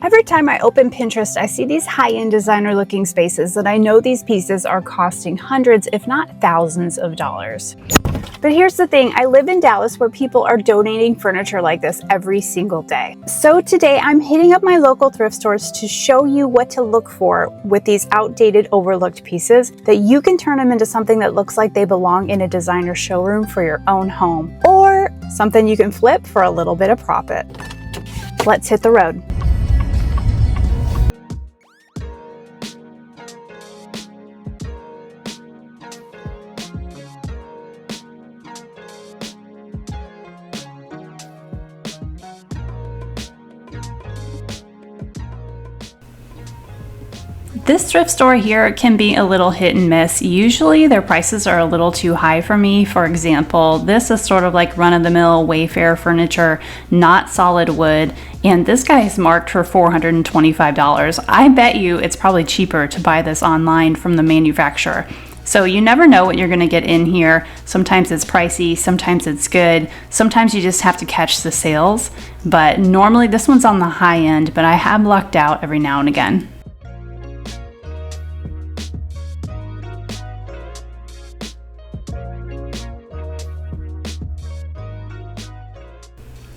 Every time I open Pinterest, I see these high-end designer looking spaces that I know these pieces are costing hundreds, if not thousands of dollars. But here's the thing, I live in Dallas where people are donating furniture like this every single day. So today I'm hitting up my local thrift stores to show you what to look for with these outdated, overlooked pieces that you can turn them into something that looks like they belong in a designer showroom for your own home, or something you can flip for a little bit of profit. Let's hit the road. This thrift store here can be a little hit and miss. Usually their prices are a little too high for me. For example, this is sort of like run-of-the-mill Wayfair furniture, not solid wood, and this guy is marked for $425. I bet you it's probably cheaper to buy this online from the manufacturer. So you never know what you're going to get in here. Sometimes it's pricey, sometimes it's good, sometimes you just have to catch the sales. But normally this one's on the high end, but I have lucked out every now and again.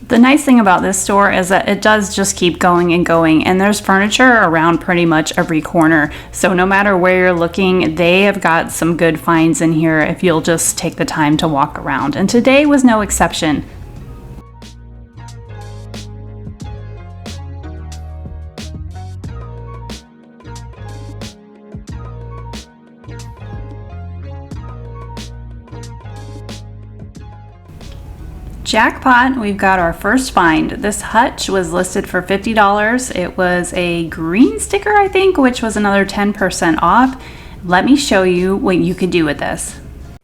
The nice thing about this store is that it does just keep going and going, and there's furniture around pretty much every corner. So no matter where you're looking, they have got some good finds in here if you'll just take the time to walk around. And today was no exception. Jackpot, we've got our first find. This hutch was listed for $50. It was a green sticker, I think, which was another 10% off. Let me show you what you could do with this.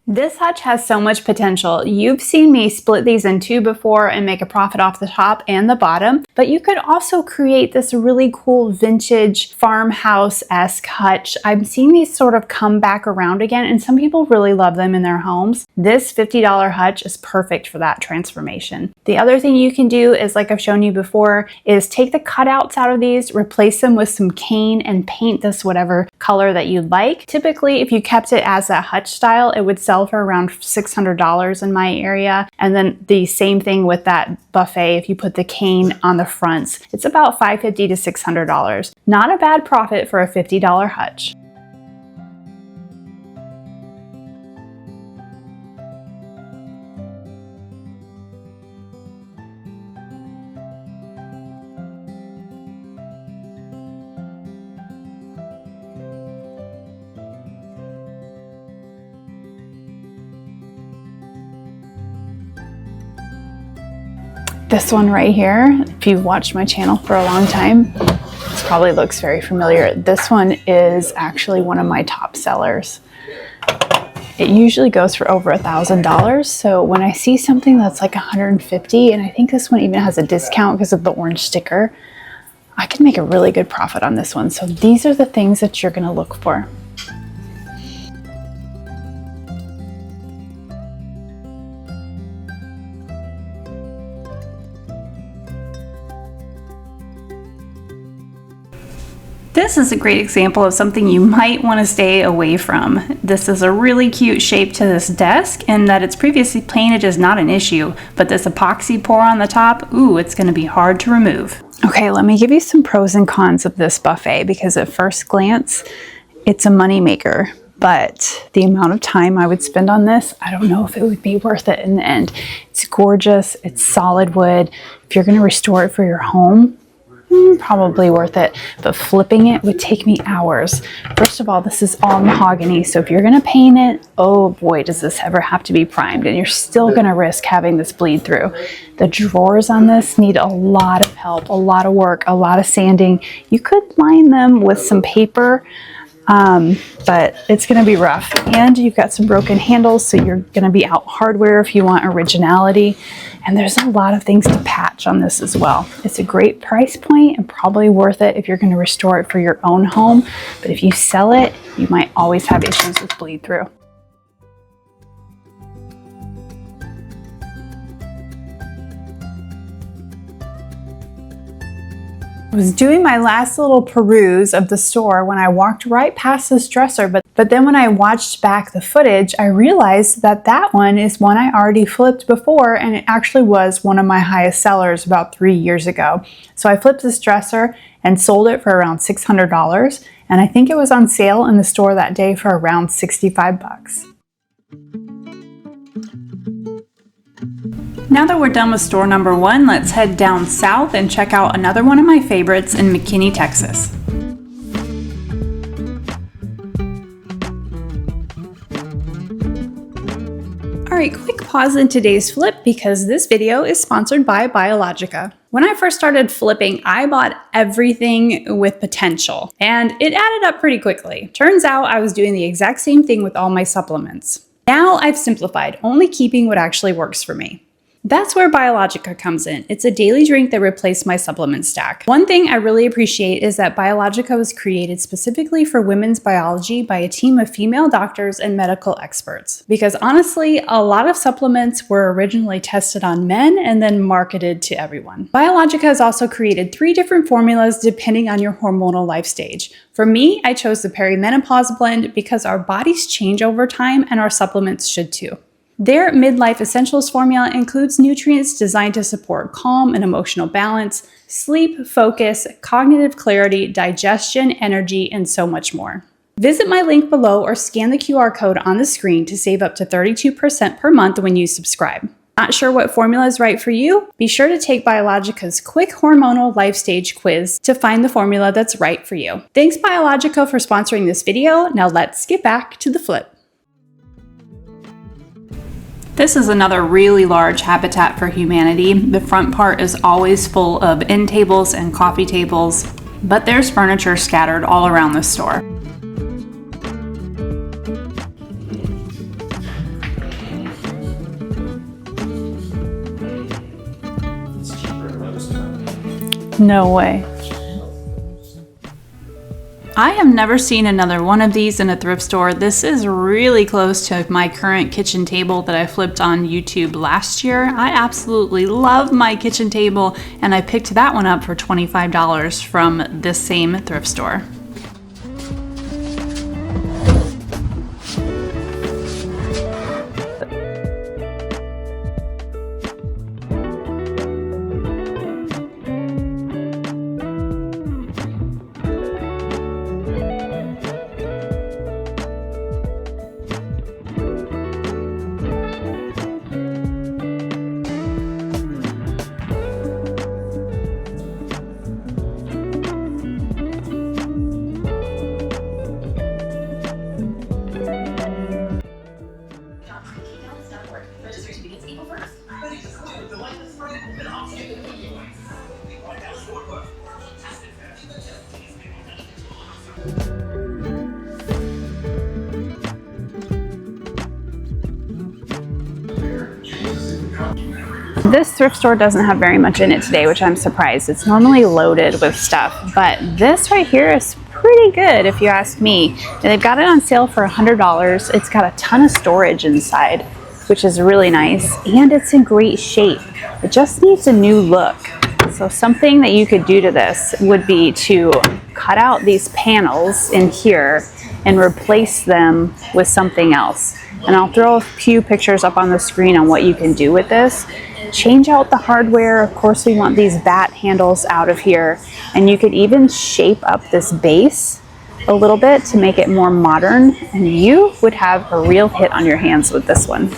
This hutch has so much potential. You've seen me split these in two before and make a profit off the top and the bottom, but you could also create this really cool vintage farmhouse-esque hutch. I'm seeing these sort of come back around again, and some people really love them in their homes. This $50 hutch is perfect for that transformation. The other thing you can do is, like I've shown you before, is take the cutouts out of these, replace them with some cane, and paint this whatever color that you'd like. Typically, if you kept it as that hutch style, it would sell for around $600 in my area. And then the same thing with that buffet. If you put the cane on the fronts, it's about $550 to $600. Not a bad profit for a $50 hutch. This one right here, if you've watched my channel for a long time, this probably looks very familiar. This one is actually one of my top sellers. It usually goes for over $1,000. So when I see something that's like $150, and I think this one even has a discount because of the orange sticker, I can make a really good profit on this one. So these are the things that you're gonna look for. This is a great example of something you might want to stay away from. This is a really cute shape to this desk, and that it's previously painted is not an issue, but this epoxy pour on the top, ooh, it's going to be hard to remove. Okay, let me give you some pros and cons of this buffet, because at first glance, it's a moneymaker. But the amount of time I would spend on this, I don't know if it would be worth it in the end. It's gorgeous, it's solid wood. If you're going to restore it for your home, probably worth it, but flipping it would take me hours. First of all, this is all mahogany, so if you're gonna paint it, oh boy, does this ever have to be primed, and you're still gonna risk having this bleed through. The drawers on this need a lot of help, a lot of work, a lot of sanding. You could line them with some paper, but it's going to be rough, and you've got some broken handles, so you're going to be out hardware if you want originality, and there's a lot of things to patch on this as well. It's a great price point and probably worth it if you're going to restore it for your own home, but if you sell it, you might always have issues with bleed through. I was doing my last little peruse of the store when I walked right past this dresser, but then when I watched back the footage, I realized that that one is one I already flipped before, and it actually was one of my highest sellers about 3 years ago. So I flipped this dresser and sold it for around $600, and I think it was on sale in the store that day for around 65 bucks. Now that we're done with store number 1, let's head down south and check out another one of my favorites in McKinney, Texas. Alright, quick pause in today's flip because this video is sponsored by Biologica. When I first started flipping, I bought everything with potential, and it added up pretty quickly. Turns out I was doing the exact same thing with all my supplements. Now I've simplified, only keeping what actually works for me. That's where Biologica comes in. It's a daily drink that replaced my supplement stack. One thing I really appreciate is that Biologica was created specifically for women's biology by a team of female doctors and medical experts. Because honestly, a lot of supplements were originally tested on men and then marketed to everyone. Biologica has also created 3 different formulas depending on your hormonal life stage. For me, I chose the perimenopause blend because our bodies change over time and our supplements should too. Their Midlife Essentials formula includes nutrients designed to support calm and emotional balance, sleep, focus, cognitive clarity, digestion, energy, and so much more. Visit my link below or scan the QR code on the screen to save up to 32% per month when you subscribe. Not sure what formula is right for you? Be sure to take Biologica's quick hormonal life stage quiz to find the formula that's right for you. Thanks Biologica for sponsoring this video. Now let's get back to the flip. This is another really large Habitat for Humanity. The front part is always full of end tables and coffee tables, but there's furniture scattered all around the store. No way. I have never seen another one of these in a thrift store. This is really close to my current kitchen table that I flipped on YouTube last year. I absolutely love my kitchen table, and I picked that one up for $25 from this same thrift store. This thrift store doesn't have very much in it today, which I'm surprised. It's normally loaded with stuff, but this right here is pretty good if you ask me. And they've got it on sale for $100. It's got a ton of storage inside, which is really nice, and it's in great shape. It just needs a new look. So something that you could do to this would be to cut out these panels in here and replace them with something else. And I'll throw a few pictures up on the screen on what you can do with this. Change out the hardware. Of course, we want these bat handles out of here. And you could even shape up this base a little bit to make it more modern. And you would have a real hit on your hands with this one.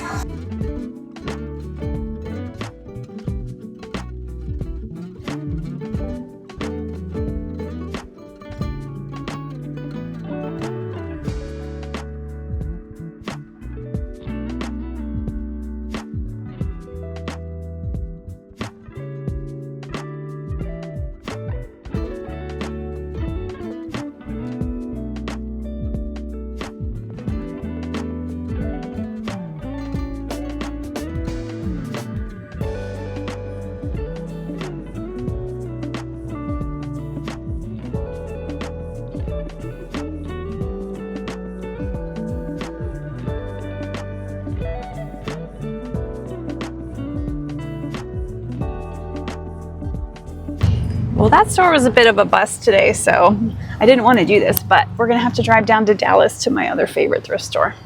Well, that store was a bit of a bust today, so I didn't want to do this, but we're gonna have to drive down to Dallas to my other favorite thrift store.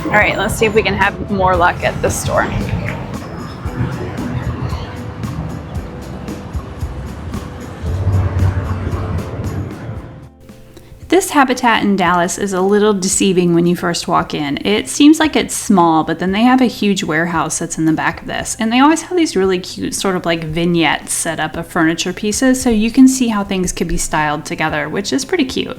All right, let's see if we can have more luck at this store. This Habitat in Dallas is a little deceiving when you first walk in. It seems like it's small, but then they have a huge warehouse that's in the back of this. And they always have these really cute sort of like vignettes set up of furniture pieces so you can see how things could be styled together, which is pretty cute.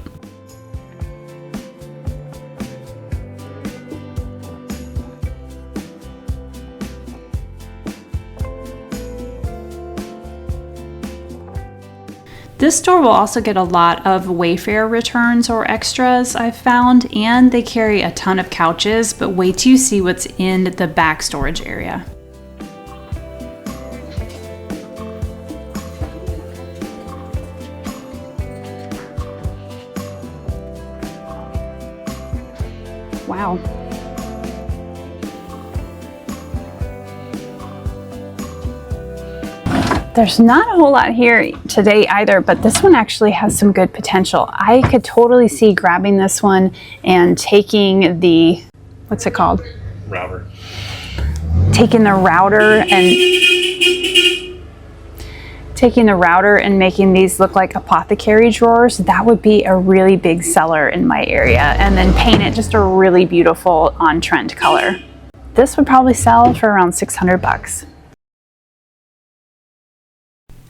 This store will also get a lot of Wayfair returns or extras, I've found, and they carry a ton of couches, but wait till you see what's in the back storage area. Wow. There's not a whole lot here today either, but this one actually has some good potential. I could totally see grabbing this one and taking the, what's it called? Router. Taking the router and making these look like apothecary drawers. That would be a really big seller in my area, and then paint it just a really beautiful on-trend color. This would probably sell for around 600 bucks.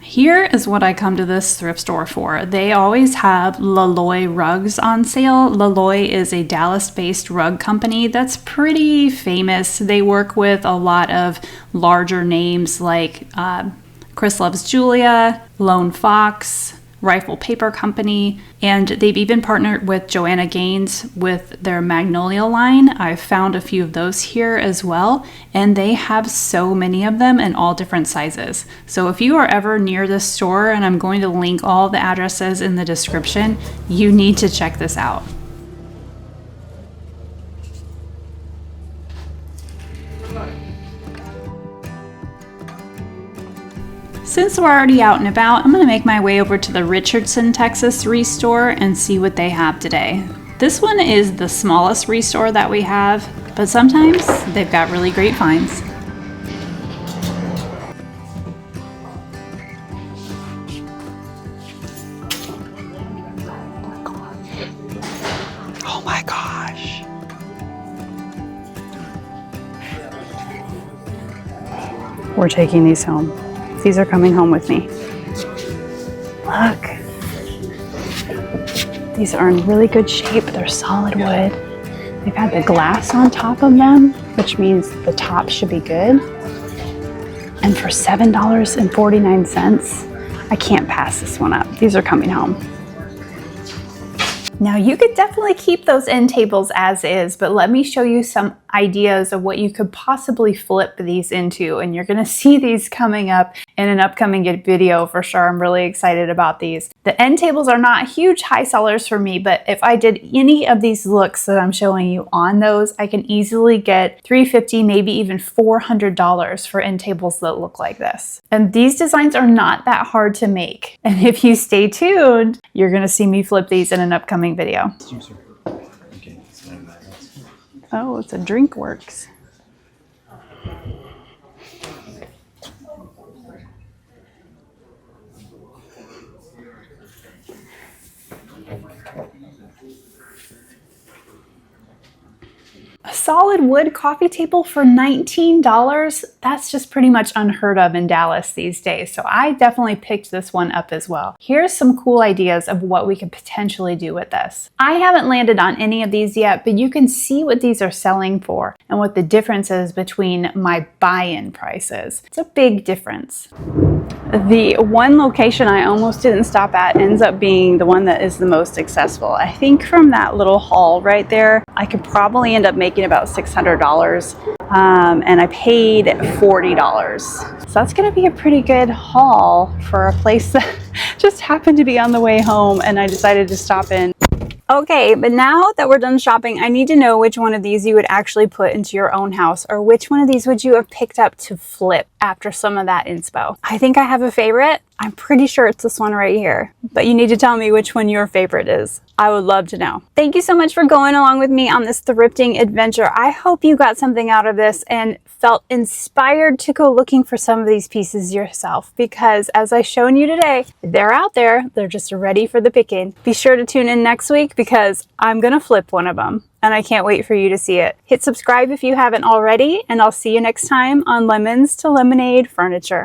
Here is what I come to this thrift store for. They always have Laloy rugs on sale. Laloy is a Dallas-based rug company that's pretty famous. They work with a lot of larger names like Chris Loves Julia, Lone Fox, Rifle Paper Company, and they've even partnered with Joanna Gaines with their Magnolia line. I've found a few of those here as well, and they have so many of them in all different sizes. So if you are ever near this store, and I'm going to link all the addresses in the description, you need to check this out. Since we're already out and about, I'm gonna make my way over to the Richardson, Texas Restore and see what they have today. This one is the smallest Restore that we have, but sometimes they've got really great finds. Oh my gosh. We're taking these home. These are coming home with me. Look. These are in really good shape. They're solid wood. They've had the glass on top of them, which means the top should be good. And for $7.49, I can't pass this one up. These are coming home. Now you could definitely keep those end tables as is, but let me show you some ideas of what you could possibly flip these into, and you're gonna see these coming up in an upcoming video for sure. I'm really excited about these. The end tables are not huge high sellers for me, but if I did any of these looks that I'm showing you on those, I can easily get $350, maybe even $400 for end tables that look like this. And these designs are not that hard to make. And if you stay tuned, you're gonna see me flip these in an upcoming video. Oh, it's a DrinkWorks. A solid wood coffee table for $19? That's just pretty much unheard of in Dallas these days. So I definitely picked this one up as well. Here's some cool ideas of what we could potentially do with this. I haven't landed on any of these yet, but you can see what these are selling for and what the difference is between my buy-in prices. It's a big difference. The one location I almost didn't stop at ends up being the one that is the most successful. I think from that little haul right there, I could probably end up making about $600, and I paid $40. So that's gonna be a pretty good haul for a place that just happened to be on the way home, and I decided to stop in. Okay, but now that we're done shopping, I need to know which one of these you would actually put into your own house, or which one of these would you have picked up to flip after some of that inspo. I think I have a favorite. I'm pretty sure it's this one right here, but you need to tell me which one your favorite is. I would love to know. Thank you so much for going along with me on this thrifting adventure. I hope you got something out of this and felt inspired to go looking for some of these pieces yourself, because as I've shown you today, they're out there. They're just ready for the picking. Be sure to tune in next week because I'm gonna flip one of them and I can't wait for you to see it. Hit subscribe if you haven't already, and I'll see you next time on Lemons to Lemonade Furniture.